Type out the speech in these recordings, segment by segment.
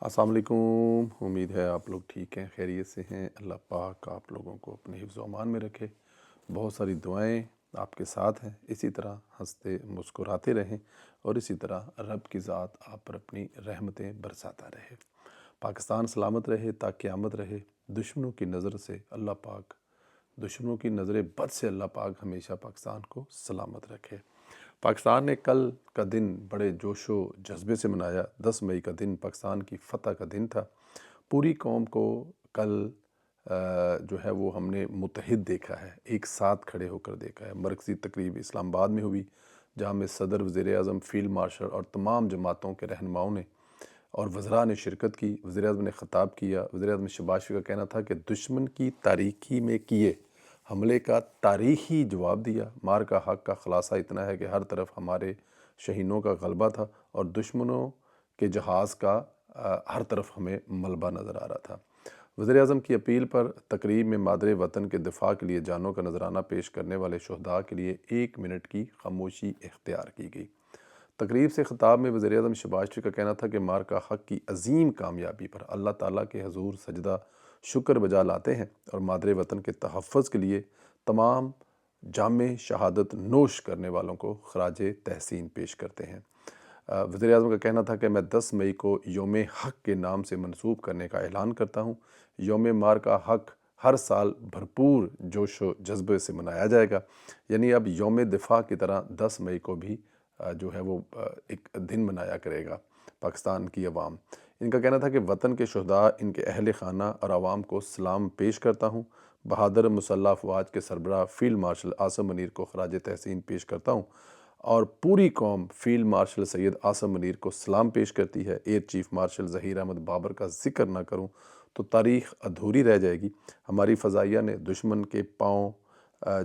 السلام علیکم، امید ہے آپ لوگ ٹھیک ہیں، خیریت سے ہیں۔ اللہ پاک آپ لوگوں کو اپنے حفظ و امان میں رکھے۔ بہت ساری دعائیں آپ کے ساتھ ہیں، اسی طرح ہنستے مسکراتے رہیں اور اسی طرح رب کی ذات آپ پر اپنی رحمتیں برساتا رہے۔ پاکستان سلامت رہے تا قیامت رہے۔ دشمنوں کی نظر سے اللہ پاک، دشمنوں کی نظر بد سے اللہ پاک ہمیشہ پاکستان کو سلامت رکھے۔ پاکستان نے کل کا دن بڑے جوش و جذبے سے منایا۔ 10 مئی کا دن پاکستان کی فتح کا دن تھا۔ پوری قوم کو کل جو ہے وہ ہم نے متحد دیکھا ہے، ایک ساتھ کھڑے ہو کر دیکھا ہے۔ مرکزی تقریب اسلام آباد میں ہوئی، جہاں میں صدر، وزیر اعظم، فیلڈ مارشل اور تمام جماعتوں کے رہنماؤں نے اور وزراء نے شرکت کی۔ وزیر اعظم نے خطاب کیا۔ وزیر اعظم شہباز شریف کا کہنا تھا کہ دشمن کی تاریکی میں کیے حملے کا تاریخی جواب دیا۔ مار کا حق کا خلاصہ اتنا ہے کہ ہر طرف ہمارے شہینوں کا غلبہ تھا اور دشمنوں کے جہاز کا ہر طرف ہمیں ملبہ نظر آ رہا تھا۔ وزیر اعظم کی اپیل پر تقریب میں مادر وطن کے دفاع کے لیے جانوں کا نذرانہ پیش کرنے والے شہداء کے لیے 1 منٹ کی خاموشی اختیار کی گئی۔ تقریب سے خطاب میں وزیر اعظم شہباز شریف کا کہنا تھا کہ مار کا حق کی عظیم کامیابی پر اللہ تعالیٰ کے حضور سجدہ شکر بجا لاتے ہیں اور مادر وطن کے تحفظ کے لیے تمام جام شہادت نوش کرنے والوں کو خراج تحسین پیش کرتے ہیں۔ وزیر اعظم کا کہنا تھا کہ میں 10 مئی کو یوم حق کے نام سے منسوب کرنے کا اعلان کرتا ہوں۔ یوم مار کا حق ہر سال بھرپور جوش و جذبے سے منایا جائے گا، یعنی اب یوم دفاع کی طرح 10 مئی کو بھی جو ہے وہ ایک دن منایا کرے گا پاکستان کی عوام۔ ان کا کہنا تھا کہ وطن کے شہداء، ان کے اہل خانہ اور عوام کو سلام پیش کرتا ہوں۔ بہادر مسلح افواج کے سربراہ فیلڈ مارشل عاصم منیر کو خراج تحسین پیش کرتا ہوں اور پوری قوم فیلڈ مارشل سید عاصم منیر کو سلام پیش کرتی ہے۔ Air chief marshal Zaheer Ahmed Babar کا ذکر نہ کروں تو تاریخ ادھوری رہ جائے گی۔ ہماری فضائیہ نے دشمن کے پاؤں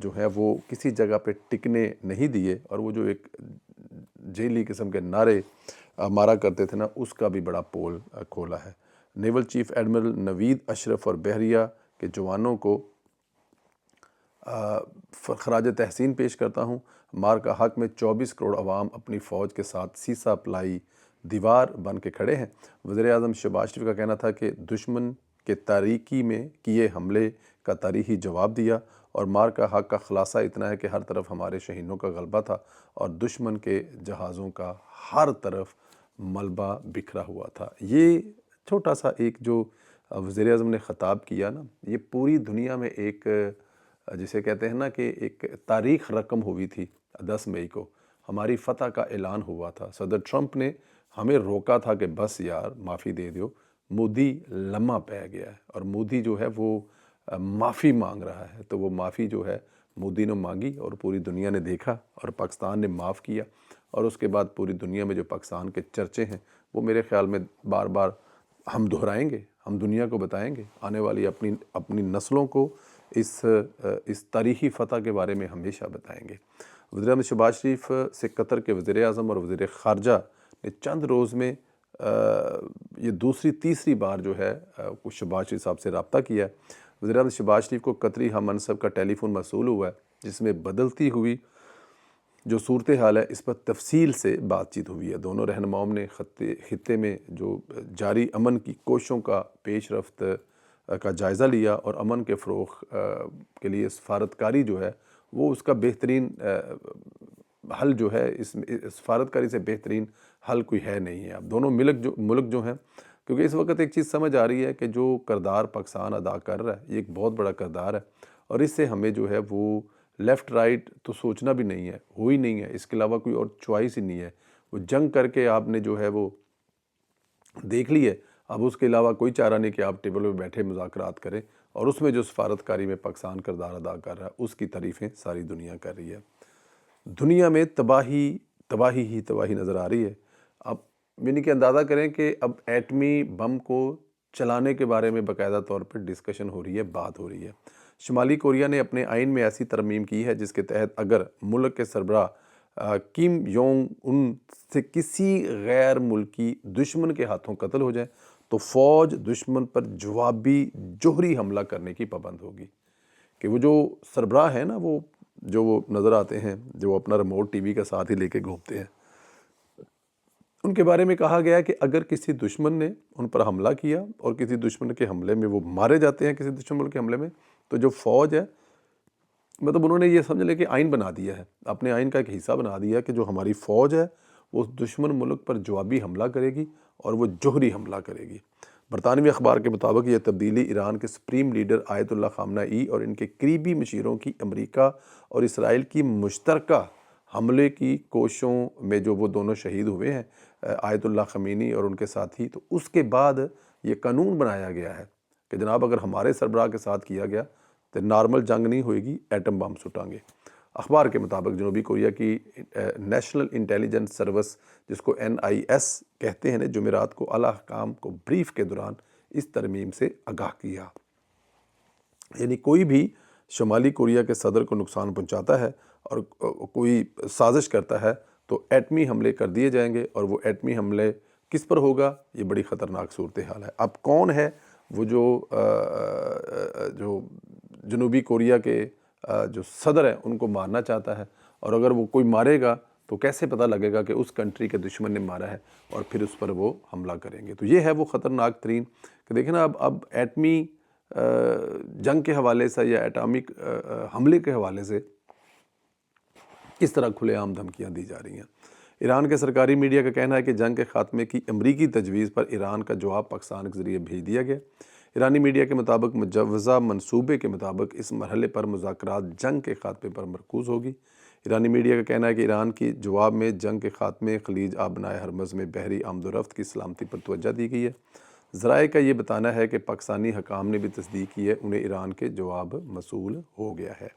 جو ہے وہ کسی جگہ پہ ٹکنے نہیں دیے اور وہ جو ایک جیلی قسم کے نعرے مارا کرتے تھے نا، اس کا بھی بڑا پول کھولا ہے۔ نیول چیف ایڈمرل نوید اشرف اور بحریہ کے جوانوں کو خراج تحسین پیش کرتا ہوں۔ مار کا حق میں 24 کروڑ عوام اپنی فوج کے ساتھ سیسا پلائی دیوار بن کے کھڑے ہیں۔ وزیر اعظم شہباز شریف کا کہنا تھا کہ دشمن کے تاریکی میں کیے حملے کا تاریخی جواب دیا اور مار کا حق کا خلاصہ اتنا ہے کہ ہر طرف ہمارے شہینوں کا غلبہ تھا اور دشمن کے جہازوں کا ہر طرف ملبہ بکھرا ہوا تھا۔ یہ چھوٹا سا ایک جو وزیر اعظم نے خطاب کیا نا، یہ پوری دنیا میں ایک جسے کہتے ہیں نا کہ ایک تاریخ رقم ہوئی تھی۔ 10 مئی کو ہماری فتح کا اعلان ہوا تھا۔ صدر ٹرمپ نے ہمیں روکا تھا کہ بس یار معافی دے دیو۔ مودی لمحہ پہ گیا ہے اور مودی جو ہے وہ معافی مانگ رہا ہے، تو وہ معافی جو ہے مودی نے مانگی اور پوری دنیا نے دیکھا اور پاکستان نے معاف کیا، اور اس کے بعد پوری دنیا میں جو پاکستان کے چرچے ہیں وہ میرے خیال میں بار بار ہم دہرائیں گے، ہم دنیا کو بتائیں گے، آنے والی اپنی نسلوں کو اس تاریخی فتح کے بارے میں ہمیشہ بتائیں گے۔ وزیر اعظم شہباز شریف سے قطر کے وزیر اعظم اور وزیر خارجہ نے چند روز میں یہ تیسری بار جو ہے شہباز شریف صاحب سے رابطہ کیا ہے۔ وزیر اعظم شہباز شریف کو قطری ہم منصب کا ٹیلی فون موصول ہوا ہے، جس میں بدلتی ہوئی جو صورتحال ہے اس پر تفصیل سے بات چیت ہوئی ہے۔ دونوں رہنماؤں نے خطے میں جو جاری امن کی کوششوں کا پیش رفت کا جائزہ لیا اور امن کے فروغ کے لیے سفارتکاری جو ہے وہ اس کا بہترین حل جو ہے، اس سفارتکاری سے بہترین حل کوئی ہے نہیں ہے۔ اب دونوں ملک جو ہیں، کیونکہ اس وقت ایک چیز سمجھ آ رہی ہے کہ جو کردار پاکستان ادا کر رہا ہے یہ ایک بہت بڑا کردار ہے اور اس سے ہمیں جو ہے وہ لیفٹ رائٹ تو سوچنا بھی نہیں ہے، ہوئی نہیں ہے، اس کے علاوہ کوئی اور چوائس ہی نہیں ہے۔ وہ جنگ کر کے آپ نے جو ہے وہ دیکھ لی ہے، اب اس کے علاوہ کوئی چارہ نہیں کہ آپ ٹیبل پہ بیٹھے مذاکرات کریں، اور اس میں جو سفارتکاری میں پاکستان کردار ادا کر رہا ہے اس کی تعریفیں ساری دنیا کر رہی ہے۔ دنیا میں تباہی نظر آ رہی ہے۔ اب یعنی کہ اندازہ کریں کہ اب ایٹمی بم کو چلانے کے بارے میں باقاعدہ طور پر ڈسکشن ہو رہی ہے، بات ہو رہی ہے۔ شمالی کوریا نے اپنے آئین میں ایسی ترمیم کی ہے جس کے تحت اگر ملک کے سربراہ کیم یونگ ان سے کسی غیر ملکی دشمن کے ہاتھوں قتل ہو جائے تو فوج دشمن پر جوابی جوہری حملہ کرنے کی پابند ہوگی۔ کہ وہ جو سربراہ ہیں نا، وہ جو وہ نظر آتے ہیں جو اپنا ریموٹ ٹی وی کا ساتھ ہی لے کے گھومتے ہیں، ان کے بارے میں کہا گیا کہ اگر کسی دشمن نے ان پر حملہ کیا اور کسی دشمن کے حملے میں وہ مارے جاتے ہیں، کسی دشمن کے حملے میں، تو جو فوج ہے، مطلب انہوں نے یہ سمجھ لے کہ آئین بنا دیا ہے، اپنے آئین کا ایک حصہ بنا دیا کہ جو ہماری فوج ہے وہ اس دشمن ملک پر جوابی حملہ کرے گی اور وہ جوہری حملہ کرے گی۔ برطانوی اخبار کے مطابق یہ تبدیلی ایران کے سپریم لیڈر آیت اللہ خامنہ اور ان کے قریبی مشیروں کی امریکہ اور اسرائیل کی مشترکہ حملے کی کوششوں میں جو وہ دونوں شہید ہوئے ہیں، آیت اللہ خمینی اور ان کے ساتھی، تو اس کے بعد یہ قانون بنایا گیا ہے کہ جناب اگر ہمارے سربراہ کے ساتھ کیا گیا تو نارمل جنگ نہیں ہوئے گی، ایٹم بم سٹائیں گے۔ اخبار کے مطابق جنوبی کوریا کی نیشنل انٹیلیجنس سروس، جس کو NIS کہتے ہیں نے، جمعرات کو اعلیٰ حکام کو بریف کے دوران اس ترمیم سے آگاہ کیا۔ یعنی کوئی بھی شمالی کوریا کے صدر کو نقصان پہنچاتا ہے اور کوئی سازش کرتا ہے تو ایٹمی حملے کر دیے جائیں گے، اور وہ ایٹمی حملے کس پر ہوگا، یہ بڑی خطرناک صورتحال ہے۔ اب کون ہے وہ جو جنوبی کوریا کے جو صدر ہیں ان کو مارنا چاہتا ہے، اور اگر وہ کوئی مارے گا تو کیسے پتہ لگے گا کہ اس کنٹری کے دشمن نے مارا ہے اور پھر اس پر وہ حملہ کریں گے؟ تو یہ ہے وہ خطرناک ترین کہ دیکھیں نا، اب ایٹمی جنگ کے حوالے سے یا ایٹامک حملے کے حوالے سے کس طرح کھلے عام دھمکیاں دی جا رہی ہیں۔ ایران کے سرکاری میڈیا کا کہنا ہے کہ جنگ کے خاتمے کی امریکی تجویز پر ایران کا جواب پاکستان کے ذریعے بھیج دیا گیا۔ ایرانی میڈیا کے مطابق مجوزہ منصوبے کے مطابق اس مرحلے پر مذاکرات جنگ کے خاتمے پر مرکوز ہوگی۔ ایرانی میڈیا کا کہنا ہے کہ ایران کی جواب میں جنگ کے خاتمے، خلیج آبنائے ہرمز میں بحری آمد و رفت کی سلامتی پر توجہ دی گئی ہے۔ ذرائع کا یہ بتانا ہے کہ پاکستانی حکام نے بھی تصدیق کی ہے، انہیں ایران کے جواب موصول ہو گیا ہے۔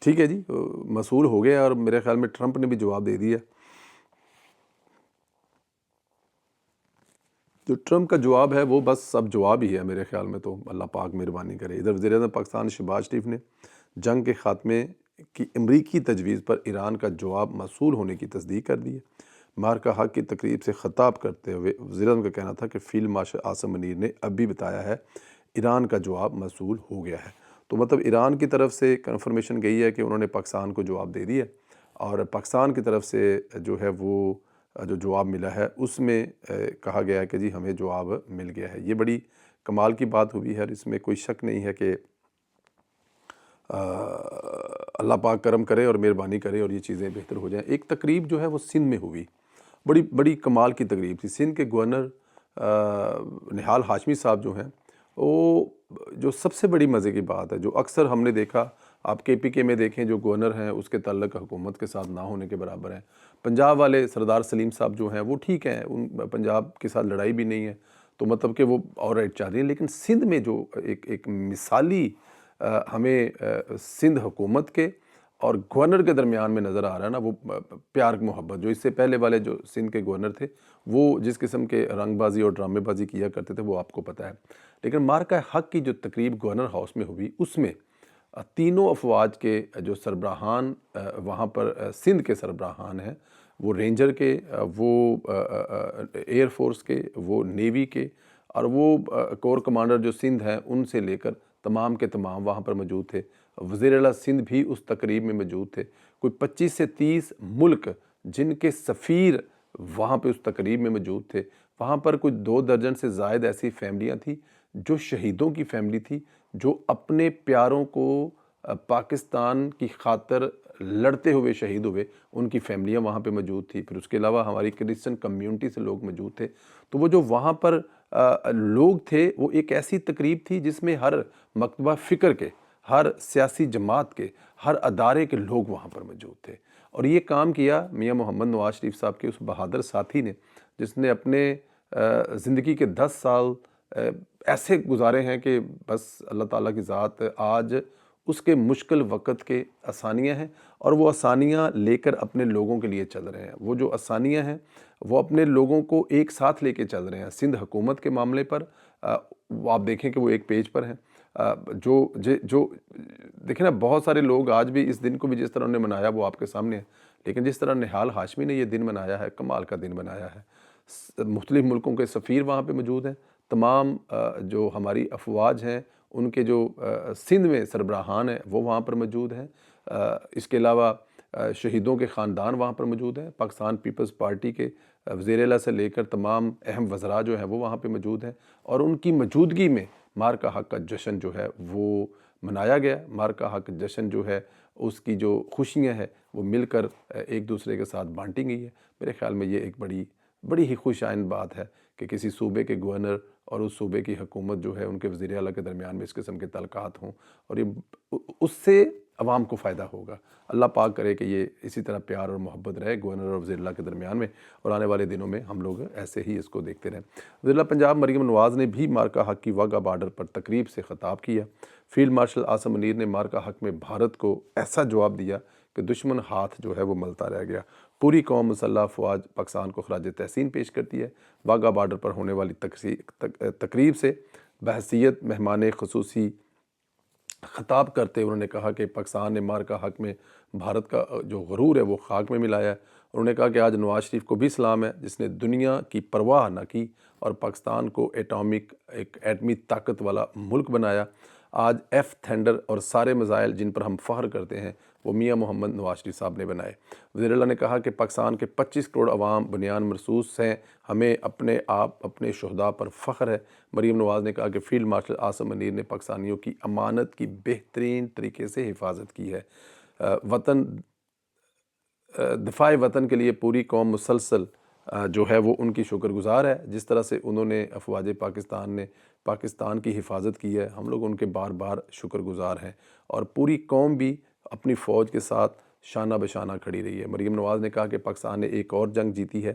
ٹھیک ہے جی، موصول ہو گیا، اور میرے خیال میں ٹرمپ نے بھی جواب دے دیا۔ جو ٹرمپ کا جواب ہے وہ بس سب جواب ہی ہے میرے خیال میں، تو اللہ پاک مہربانی کرے۔ ادھر وزیر اعظم پاکستان شہباز شریف نے جنگ کے خاتمے کی امریکی تجویز پر ایران کا جواب موصول ہونے کی تصدیق کر دی ہے۔ مارکہ حق کی تقریب سے خطاب کرتے ہوئے وزیر اعظم کا کہنا تھا کہ فیلڈ مارشل عاصم منیر نے اب بھی بتایا ہے ایران کا جواب موصول ہو گیا ہے۔ تو مطلب ایران کی طرف سے کنفرمیشن گئی ہے کہ انہوں نے پاکستان کو جواب دے دیا، اور پاکستان کی طرف سے جو ہے وہ جو جواب ملا ہے اس میں کہا گیا ہے کہ جی ہمیں جواب مل گیا ہے۔ یہ بڑی کمال کی بات ہوئی ہے، اور اس میں کوئی شک نہیں ہے کہ اللہ پاک کرم کرے اور مہربانی کرے اور یہ چیزیں بہتر ہو جائیں۔ ایک تقریب جو ہے وہ سندھ میں ہوئی، بڑی کمال کی تقریب تھی۔ سندھ کے گورنر نہال ہاشمی صاحب جو ہیں، وہ جو سب سے بڑی مزے کی بات ہے، جو اکثر ہم نے دیکھا، آپ KPK میں دیکھیں جو گورنر ہیں اس کے تعلق حکومت کے ساتھ نہ ہونے کے برابر ہیں۔ پنجاب والے سردار سلیم صاحب جو ہیں وہ ٹھیک ہیں، ان پنجاب کے ساتھ لڑائی بھی نہیں ہے، تو مطلب کہ وہ اور رائٹ چاہ رہی ہیں، لیکن سندھ میں جو ایک مثالی ہمیں سندھ حکومت کے اور گورنر کے درمیان میں نظر آ رہا ہے نا، وہ پیار محبت، جو اس سے پہلے والے جو سندھ کے گورنر تھے وہ جس قسم کے رنگ بازی اور ڈرامے بازی کیا کرتے تھے وہ آپ کو پتہ ہے۔ لیکن مارکہ حق کی جو تقریب گورنر ہاؤس میں ہوئی، اس میں تینوں افواج کے جو سربراہان وہاں پر سندھ کے سربراہان ہیں، وہ رینجر کے، وہ ایئر فورس کے، وہ نیوی کے، اور وہ کور کمانڈر جو سندھ ہیں ان سے لے کر تمام کے تمام وہاں پر موجود تھے۔ وزیر اعلیٰ سندھ بھی اس تقریب میں موجود تھے۔ کوئی 25 سے 30 ملک جن کے سفیر وہاں پہ اس تقریب میں موجود تھے۔ وہاں پر کوئی 2 درجن سے زائد ایسی فیملیاں تھیں جو شہیدوں کی فیملی تھی، جو اپنے پیاروں کو پاکستان کی خاطر لڑتے ہوئے شہید ہوئے، ان کی فیملیاں وہاں پہ موجود تھی۔ پھر اس کے علاوہ ہماری کرسچن کمیونٹی سے لوگ موجود تھے۔ تو وہ جو وہاں پر لوگ تھے، وہ ایک ایسی تقریب تھی جس میں ہر مکتبہ فکر کے، ہر سیاسی جماعت کے، ہر ادارے کے لوگ وہاں پر موجود تھے۔ اور یہ کام کیا میاں محمد نواز شریف صاحب کے اس بہادر ساتھی نے، جس نے اپنے زندگی کے 10 سال ایسے گزارے ہیں کہ بس اللہ تعالیٰ کی ذات آج اس کے مشکل وقت کے آسانیاں ہیں، اور وہ آسانیاں لے کر اپنے لوگوں کے لیے چل رہے ہیں۔ وہ جو آسانیاں ہیں وہ اپنے لوگوں کو ایک ساتھ لے کے چل رہے ہیں۔ سندھ حکومت کے معاملے پر آپ دیکھیں کہ وہ ایک پیج پر ہیں۔ جو دیکھیں نا، بہت سارے لوگ آج بھی اس دن کو بھی جس طرح انہوں نے منایا وہ آپ کے سامنے ہے، لیکن جس طرح نہال ہاشمی نے یہ دن منایا ہے، کمال کا دن منایا ہے۔ مختلف ملکوں کے سفیر وہاں پہ موجود ہیں، تمام جو ہماری افواج ہیں ان کے جو سندھ میں سربراہان ہیں وہ وہاں پر موجود ہیں۔ اس کے علاوہ شہیدوں کے خاندان وہاں پر موجود ہیں۔ پاکستان پیپلز پارٹی کے وزیر اعلیٰ سے لے کر تمام اہم وزراء جو ہیں وہ وہاں پہ موجود ہیں، اور ان کی موجودگی میں مارکا حق کا جشن جو ہے وہ منایا گیا۔ مارکا حق جشن جو ہے اس کی جو خوشیاں ہیں وہ مل کر ایک دوسرے کے ساتھ بانٹی گئی ہے۔ میرے خیال میں یہ ایک بڑی ہی خوش آئند بات ہے کہ کسی صوبے کے گورنر اور اس صوبے کی حکومت جو ہے ان کے وزیر اعلیٰ کے درمیان میں اس قسم کے تعلقات ہوں، اور یہ اس سے عوام کو فائدہ ہوگا۔ اللہ پاک کرے کہ یہ اسی طرح پیار اور محبت رہے گورنر اور وزیر اعلیٰ کے درمیان میں، اور آنے والے دنوں میں ہم لوگ ایسے ہی اس کو دیکھتے رہیں۔ وزیر اعلیٰ پنجاب مریم نواز نے بھی مارکا حق کی واگا بارڈر پر تقریب سے خطاب کیا۔ فیلڈ مارشل عاصم منیر نے مارکا حق میں بھارت کو ایسا جواب دیا کہ دشمن ہاتھ جو ہے وہ ملتا رہ گیا۔ پوری قوم مسلح افواج پاکستان کو خراج تحسین پیش کرتی ہے۔ واگا بارڈر پر ہونے والی تقریب سے بحیثیت مہمان خصوصی خطاب کرتے انہوں نے کہا کہ پاکستان نے مارکا حق میں بھارت کا جو غرور ہے وہ خاک میں ملایا ہے۔ انہوں نے کہا کہ آج نواز شریف کو بھی سلام ہے جس نے دنیا کی پرواہ نہ کی اور پاکستان کو ایک ایٹمی طاقت والا ملک بنایا۔ آج ایف تھنڈر اور سارے میزائل جن پر ہم فخر کرتے ہیں وہ میاں محمد نواز شریف صاحب نے بنائے۔ وزیر اعلیٰ نے کہا کہ پاکستان کے 25 کروڑ عوام بنیان مرصوص ہیں، ہمیں اپنے شہداء پر فخر ہے۔ مریم نواز نے کہا کہ فیلڈ مارشل عاصم منیر نے پاکستانیوں کی امانت کی بہترین طریقے سے حفاظت کی ہے۔ دفاع وطن کے لیے پوری قوم مسلسل جو ہے وہ ان کی شکر گزار ہے۔ جس طرح سے انہوں نے افواج پاکستان نے پاکستان کی حفاظت کی ہے، ہم لوگ ان کے بار بار شکر گزار ہیں، اور پوری قوم بھی اپنی فوج کے ساتھ شانہ بشانہ کھڑی رہی ہے۔ مریم نواز نے کہا کہ پاکستان نے ایک اور جنگ جیتی ہے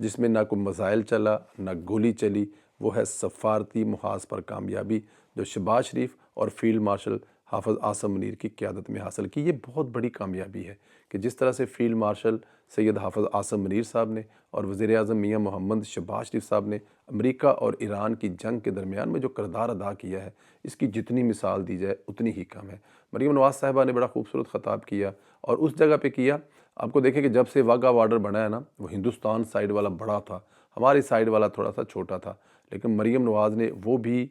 جس میں نہ کوئی میزائل چلا نہ گولی چلی، وہ ہے سفارتی محاذ پر کامیابی جو شہباز شریف اور فیلڈ مارشل حافظ عاصم منیر کی قیادت میں حاصل کی۔ یہ بہت بڑی کامیابی ہے کہ جس طرح سے فیلڈ مارشل سید حافظ عاصم منیر صاحب نے اور وزیر اعظم میاں محمد شہباز شریف صاحب نے امریکہ اور ایران کی جنگ کے درمیان میں جو کردار ادا کیا ہے، اس کی جتنی مثال دی جائے اتنی ہی کم ہے۔ مریم نواز صاحبہ نے بڑا خوبصورت خطاب کیا، اور اس جگہ پہ کیا، آپ کو دیکھیں کہ جب سے واگا بارڈر بنا ہے نا، وہ ہندوستان سائیڈ والا بڑا تھا، ہماری سائیڈ والا تھوڑا سا چھوٹا تھا، لیکن مریم نواز نے وہ بھی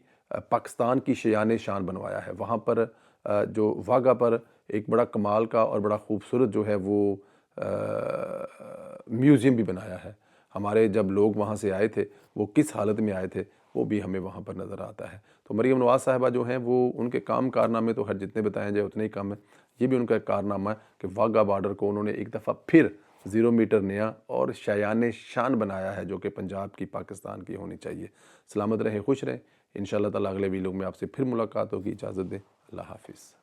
پاکستان کی شیان شان بنوایا ہے۔ وہاں پر جو واگا پر ایک بڑا کمال کا اور بڑا خوبصورت جو ہے وہ میوزیم بھی بنایا ہے۔ ہمارے جب لوگ وہاں سے آئے تھے وہ کس حالت میں آئے تھے وہ بھی ہمیں وہاں پر نظر آتا ہے۔ تو مریم نواز صاحبہ جو ہیں وہ ان کے کارنامے تو جتنے بتائیں جائے اتنے ہی کم ہیں۔ یہ بھی ان کا کارنامہ ہے کہ واگا بارڈر کو انہوں نے ایک دفعہ پھر 0 میٹر نیا اور شایان شان بنایا ہے، جو کہ پنجاب کی پاکستان کی ہونی چاہیے۔ سلامت رہیں، خوش رہیں، انشاءاللہ تعالیٰ اگلے ویڈیو میں آپ سے پھر ملاقات ہوگی۔ اجازت دیں، اللہ حافظ۔